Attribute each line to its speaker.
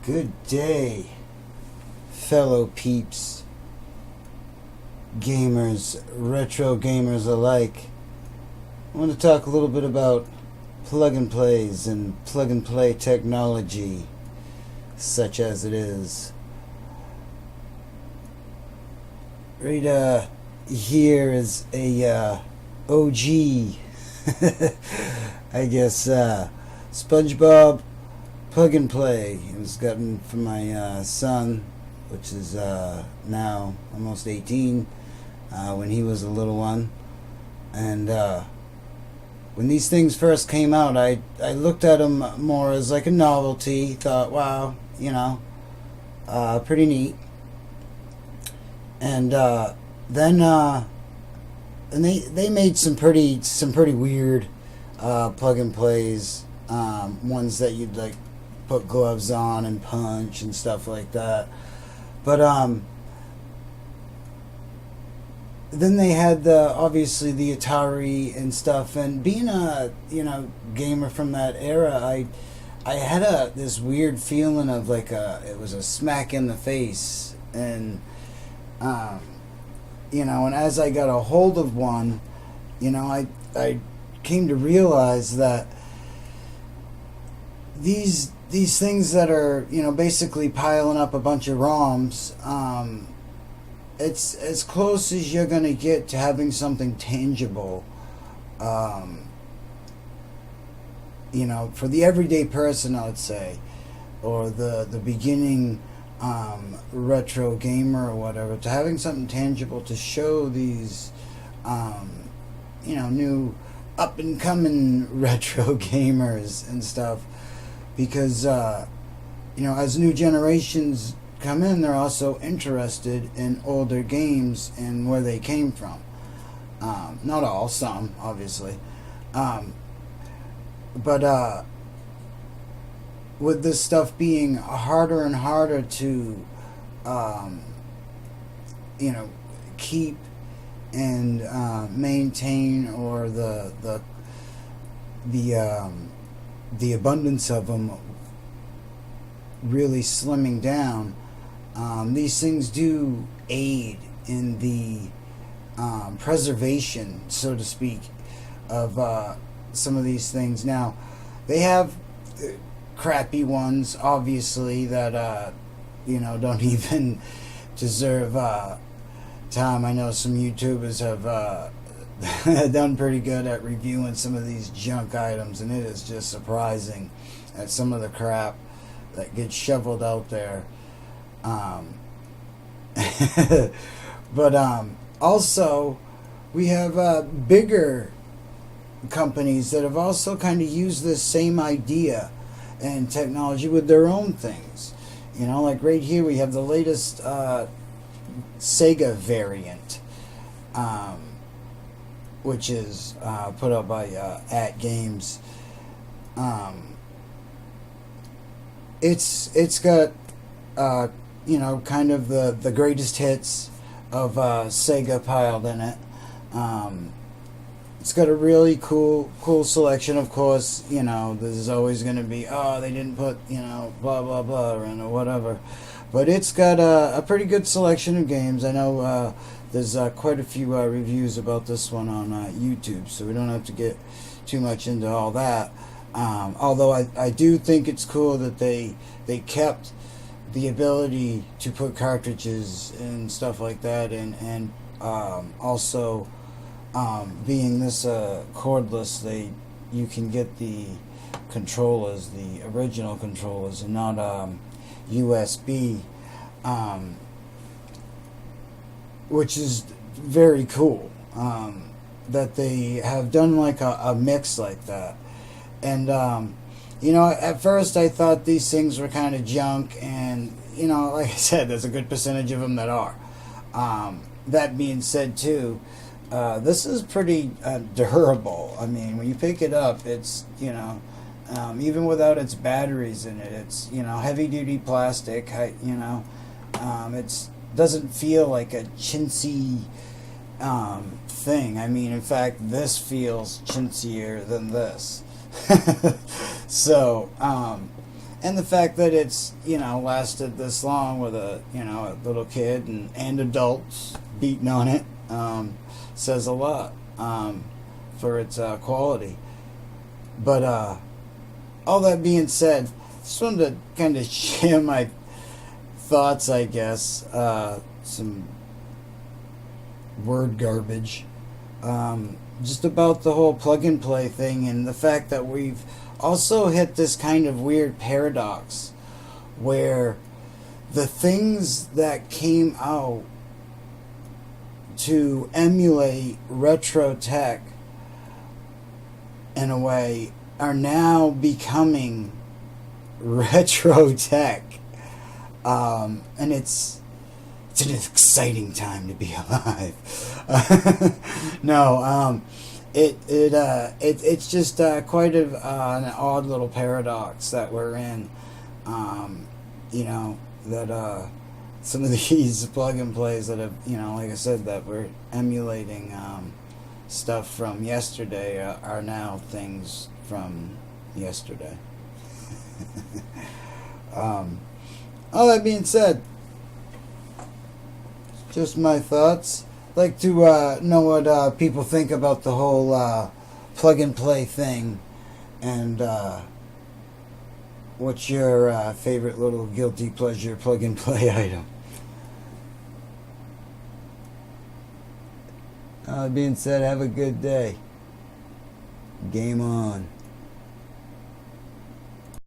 Speaker 1: Good day, fellow peeps, gamers, retro gamers alike. I want to talk a little bit about plug and plays and plug and play technology, such as it is. Right here is a OG, I guess, SpongeBob plug and play. It was gotten from my son, which is now almost 18, when he was a little one. And when these things first came out, I looked at them more as like a novelty. Thought, wow, pretty neat. And then and they made some pretty weird plug and plays, ones that you'd like put gloves on and punch and stuff like that. But then they had obviously the Atari and stuff. And being a gamer from that era, I had this weird feeling of like it was a smack in the face. And and as I got a hold of one, I came to realize that these things that are basically piling up a bunch of ROMs, it's as close as you're gonna get to having something tangible, for the everyday person, I would say, or the beginning retro gamer or whatever, to having something tangible to show these new up and coming retro gamers and stuff. Because as new generations come in, they're also interested in older games and where they came from. Not all, some obviously, but with this stuff being harder and harder to keep and maintain, or the abundance of them really slimming down, these things do aid in the preservation, so to speak, of some of these things. Now, they have crappy ones, obviously, that don't even deserve time. I know some YouTubers have done pretty good at reviewing some of these junk items, and it is just surprising at some of the crap that gets shoveled out there. But also, we have bigger companies that have also kind of used this same idea and technology with their own things. Like right here we have the latest Sega variant, which is put up by At Games. It's got kind of the greatest hits of Sega piled in it. It's got a really cool selection. Of course, there's always going to be, they didn't put, blah, blah, blah, or whatever. But it's got a pretty good selection of games. I know there's quite a few reviews about this one on YouTube, so we don't have to get too much into all that. Although I do think it's cool that they kept the ability to put cartridges and stuff like that, and also being this cordless, you can get the controllers, the original controllers, and not USB, which is very cool, that they have done like a mix like that. And at first I thought these things were kind of junk, and like I said, there's a good percentage of them that are. That being said, too, this is pretty durable. I mean, when you pick it up, it's even without its batteries in it, it's heavy duty plastic. It doesn't feel like a chintzy thing. I mean, in fact, this feels chintzier than this. So, and the fact that it's, lasted this long with a little kid and adults beating on it, says a lot, for its quality. But all that being said, just wanted to kind of share my thoughts, I guess. Some word garbage. Just about the whole plug and play thing, and the fact that we've also hit this kind of weird paradox where the things that came out to emulate retro tech in a way are now becoming retro tech, and it's an exciting time to be alive. No, it's just quite an odd little paradox that we're in. That some of these plug and plays that have, like I said, that we're emulating stuff from yesterday are now things from yesterday. All that being said, just my thoughts. Like to know what people think about the whole plug and play thing, and what's your favorite little guilty pleasure plug and play item. Being said, have a good day. Game on.